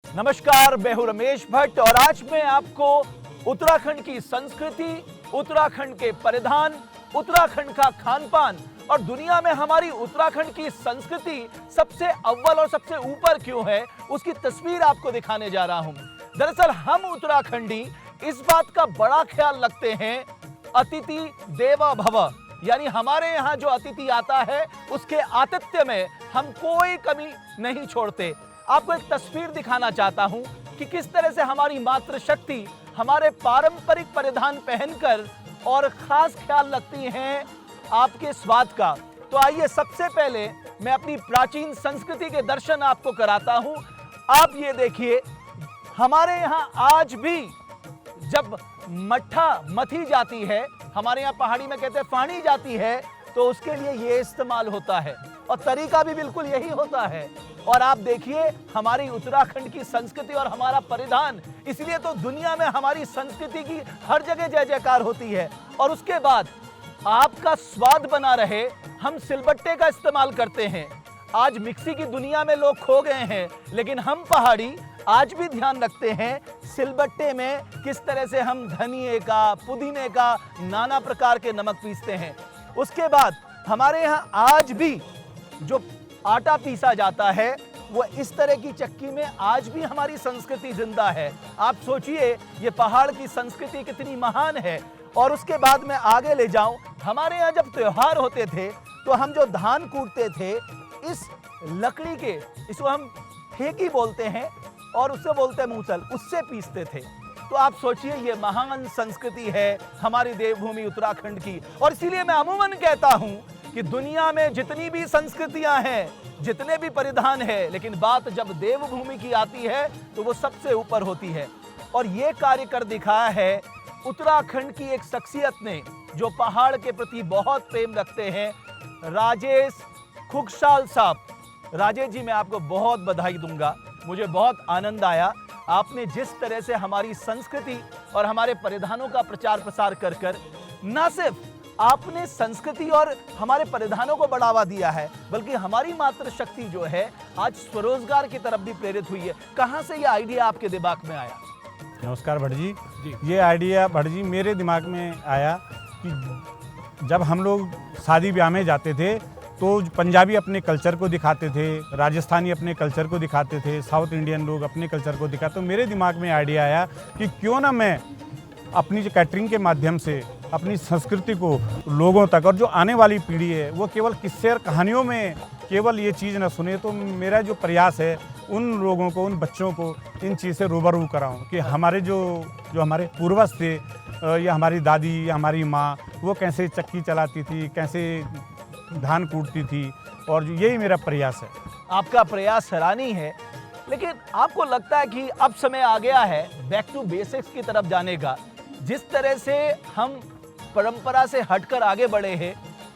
नमस्कार, मैं हूं रमेश भट्ट और आज मैं आपको उत्तराखंड की संस्कृति, उत्तराखंड के परिधान, उत्तराखंड का खान-पान और दुनिया में हमारी उत्तराखंड की संस्कृति सबसे अव्वल और सबसे ऊपर क्यों है, उसकी तस्वीर आपको दिखाने जा रहा हूं। दरअसल हम उत्तराखंडी इस बात का बड़ा ख्याल रखते हैं, अतिथि देवो भव, यानी हमारे यहाँ जो अतिथि आता है उसके आतिथ्य में हम कोई कमी नहीं छोड़ते। आपको एक तस्वीर दिखाना चाहता हूं कि किस तरह से हमारी मातृशक्ति हमारे पारंपरिक परिधान पहनकर और खास ख्याल रखती हैं आपके स्वाद का। तो आइए सबसे पहले मैं अपनी प्राचीन संस्कृति के दर्शन आपको कराता हूं। आप ये देखिए, हमारे यहाँ आज भी जब मट्ठा मथी जाती है, हमारे यहाँ पहाड़ी में कहते हैं फाड़ी जाती है, तो उसके लिए ये इस्तेमाल होता है और तरीका भी बिल्कुल यही होता है। और आप देखिए हमारी उत्तराखंड की संस्कृति और हमारा परिधान, इसलिए तो दुनिया में हमारी संस्कृति की हर जगह जय जयकार होती है। और उसके बाद आपका स्वाद बना रहे, हम सिलबट्टे का इस्तेमाल करते हैं। आज मिक्सी की दुनिया में लोग खो गए हैं, लेकिन हम पहाड़ी आज भी ध्यान रखते हैं सिलबट्टे में किस तरह से हम धनिए का, पुदीने का, नाना प्रकार के नमक पीसते हैं। उसके बाद हमारे यहाँ आज भी जो आटा पीसा जाता है वो इस तरह की चक्की में आज भी हमारी संस्कृति जिंदा है। आप सोचिए ये पहाड़ की संस्कृति कितनी महान है। और उसके बाद मैं आगे ले जाऊं, हमारे यहाँ जब त्योहार होते थे तो हम जो धान कूटते थे, इस लकड़ी के, इसको हम ठेकी बोलते हैं और उससे बोलते हैं मूसल, उससे पीसते थे। तो आप सोचिए ये महान संस्कृति है हमारी देवभूमि उत्तराखंड की। और इसीलिए मैं अमूमन कहता हूं कि दुनिया में जितनी भी संस्कृतियां हैं, जितने भी परिधान है, लेकिन बात जब देवभूमि की आती है तो वो सबसे ऊपर होती है। और ये कार्य कर दिखाया है उत्तराखंड की एक शख्सियत ने, जो पहाड़ के प्रति बहुत प्रेम रखते हैं, राजेश खुगशाल साहब। राजेश जी, मैं आपको बहुत बधाई दूंगा। मुझे बहुत आनंद आया, आपने जिस तरह से हमारी संस्कृति और हमारे परिधानों का प्रचार प्रसार कर कर न सिर्फ आपने संस्कृति और हमारे परिधानों को बढ़ावा दिया है, बल्कि हमारी मातृशक्ति जो है आज स्वरोजगार की तरफ भी प्रेरित हुई है। कहाँ से ये आइडिया आपके दिमाग में आया? नमस्कार भट्ट जी। ये आइडिया भट्ट जी मेरे दिमाग में आया कि जब हम लोग शादी ब्याह में जाते थे तो पंजाबी अपने कल्चर को दिखाते थे, राजस्थानी अपने कल्चर को दिखाते थे, साउथ इंडियन लोग अपने कल्चर को दिखाते। तो मेरे दिमाग में आइडिया आया कि क्यों ना मैं अपनी जो कैटरिंग के माध्यम से अपनी संस्कृति को लोगों तक, और जो आने वाली पीढ़ी है वो केवल किस्से और कहानियों में केवल ये चीज़ ना सुने। तो मेरा जो प्रयास है उन लोगों को, उन बच्चों को इन चीज़ से रूबरू कराऊं कि हमारे जो हमारे पूर्वज थे, या हमारी दादी या हमारी माँ, वो कैसे चक्की चलाती थी, कैसे धान कूटती थी, और यही मेरा प्रयास है। आपका प्रयास सराहनीय है, लेकिन आपको लगता है कि अब समय आ गया है बैक टू बेसिक्स की तरफ जाने का? जिस तरह से हम परंपरा से हटकर आगे बढ़े हैं,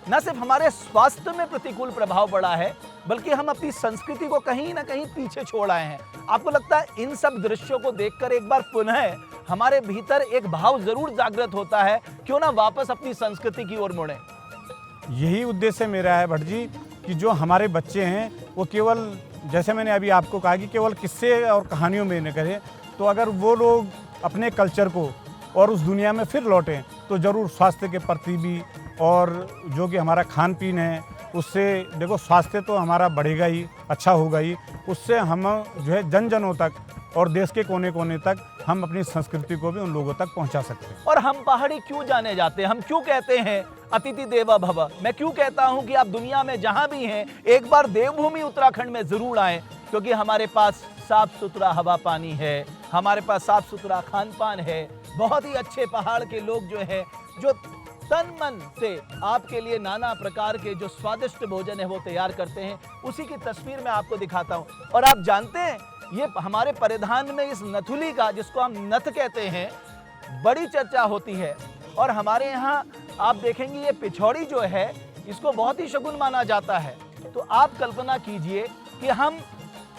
न सिर्फ हमारे स्वास्थ्य में प्रतिकूल प्रभाव पड़ा है, बल्कि हम अपनी संस्कृति को कहीं ना कहीं पीछे छोड़ आए हैं। आपको लगता है इन सब दृश्यों को देखकर एक बार पुनः हमारे भीतर एक भाव जरूर जागृत होता है, क्यों ना वापस अपनी संस्कृति की ओर मुड़े? यही उद्देश्य मेरा है भट्ट जी कि जो हमारे बच्चे हैं वो केवल, जैसे मैंने अभी आपको कहा कि केवल किस्से और कहानियों में न करें, तो अगर वो लोग अपने कल्चर को और उस दुनिया में फिर लौटें तो ज़रूर स्वास्थ्य के प्रति भी, और जो कि हमारा खान पीन है उससे, देखो स्वास्थ्य तो हमारा बढ़ेगा ही, अच्छा होगा ही, उससे हम जो है जन जनों तक और देश के कोने कोने तक हम अपनी संस्कृति को भी उन लोगों तक पहुंचा सकते हैं। और हम पहाड़ी क्यों जाने जाते हैं? हम क्यों कहते हैं अतिथि देवो भव? मैं क्यों कहता हूं कि आप दुनिया में जहां भी हैं एक बार देवभूमि उत्तराखंड में जरूर आएं, क्योंकि हमारे पास साफ सुथरा हवा पानी है, हमारे पास साफ सुथरा खान पान है, बहुत ही अच्छे पहाड़ के लोग जो है, जो तन मन से आपके लिए नाना प्रकार के जो स्वादिष्ट भोजन है वो तैयार करते हैं। उसी की तस्वीर मैं आपको दिखाता हूं। और आप जानते हैं ये हमारे परिधान में इस नथुली का, जिसको हम नथ कहते हैं, बड़ी चर्चा होती है। और हमारे यहाँ आप देखेंगे ये पिछौड़ी जो है, इसको बहुत ही शगुन माना जाता है। तो आप कल्पना कीजिए कि हम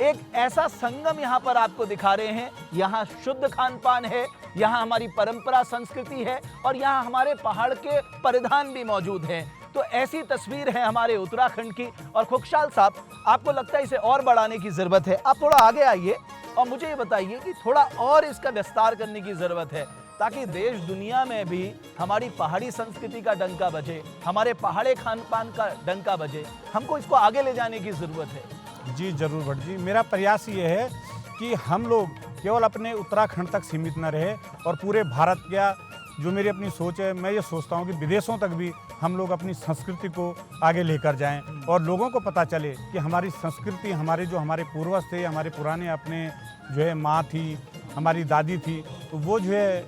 एक ऐसा संगम यहाँ पर आपको दिखा रहे हैं। यहाँ शुद्ध खान पान है, यहाँ हमारी परंपरा संस्कृति है, और यहाँ हमारे पहाड़ के परिधान भी मौजूद हैं। तो ऐसी तस्वीर है हमारे उत्तराखंड की। और खुगशाल साहब, आपको लगता है इसे और बढ़ाने की जरूरत है? आप थोड़ा आगे आइए। और मुझे ये बताइए कि थोड़ा और इसका विस्तार करने की जरूरत है ताकि देश दुनिया में भी हमारी पहाड़ी संस्कृति का डंका बजे, हमारे पहाड़ी खान पान का डंका बजे। हमको इसको आगे ले जाने की जरूरत है। जी जरूर भट्ट जी, मेरा प्रयास ये है कि हम लोग केवल अपने उत्तराखंड तक सीमित न रहे और पूरे भारत का, जो मेरी अपनी सोच है, मैं ये सोचता हूँ कि विदेशों तक भी हम लोग अपनी संस्कृति को आगे लेकर जाएं और लोगों को पता चले कि हमारी संस्कृति, हमारे पूर्वज थे, हमारे पुराने अपने जो है माँ थी, हमारी दादी थी, तो वो जो है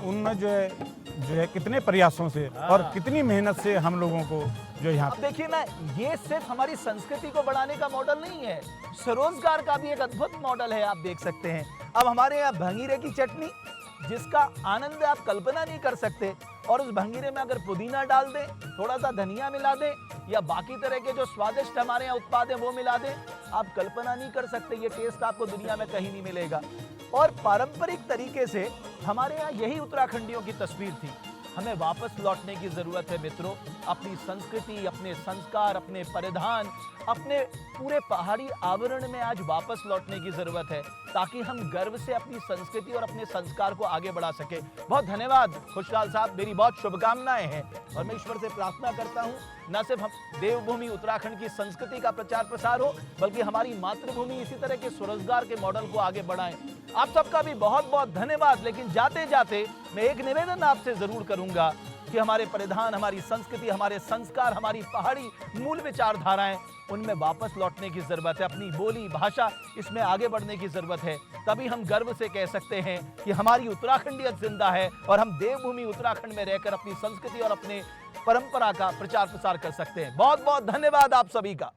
उनमें जो है कितने प्रयासों से और कितनी मेहनत से हम लोगों को जो यहाँ अब देखिए ना, ये सिर्फ हमारी संस्कृति को बढ़ाने का मॉडल नहीं है, स्वरोजगार का भी एक अद्भुत मॉडल है। आप देख सकते हैं अब हमारे यहाँ भंगीरे की चटनी, जिसका आनंद आप कल्पना नहीं कर सकते, और उस भंगीरे में अगर पुदीना डाल दें, थोड़ा सा धनिया मिला दें या बाकी तरह के जो स्वादिष्ट हमारे यहाँ उत्पाद हैं वो मिला दें, आप कल्पना नहीं कर सकते, ये टेस्ट आपको दुनिया में कहीं नहीं मिलेगा। और पारंपरिक तरीके से हमारे यहाँ यही उत्तराखंडियों की तस्वीर थी। हमें वापस लौटने की जरूरत है मित्रों, अपनी संस्कृति, अपने संस्कार, अपने परिधान, अपने पूरे पहाड़ी आवरण में आज वापस लौटने की जरूरत है ताकि हम गर्व से अपनी संस्कृति और अपने संस्कार को आगे बढ़ा सके। बहुत धन्यवाद खुशहाल साहब, मेरी बहुत शुभकामनाएं हैं और मैं ईश्वर से प्रार्थना करता हूं न सिर्फ हम देवभूमि उत्तराखंड की संस्कृति का प्रचार प्रसार हो, बल्कि हमारी मातृभूमि इसी तरह के स्वरोजगार के मॉडल को आगे बढ़ाएं। आप सबका भी बहुत बहुत धन्यवाद। लेकिन जाते जाते मैं एक निवेदन आपसे जरूर करूंगा कि हमारे परिधान, हमारी संस्कृति, हमारे संस्कार, हमारी पहाड़ी मूल विचारधाराएं, उनमें वापस लौटने की जरूरत है। अपनी बोली भाषा, इसमें आगे बढ़ने की जरूरत है, तभी हम गर्व से कह सकते हैं कि हमारी उत्तराखंडियत जिंदा है और हम देवभूमि उत्तराखंड में रहकर अपनी संस्कृति और अपने परंपरा का प्रचार प्रसार कर सकते हैं। बहुत बहुत धन्यवाद आप सभी का।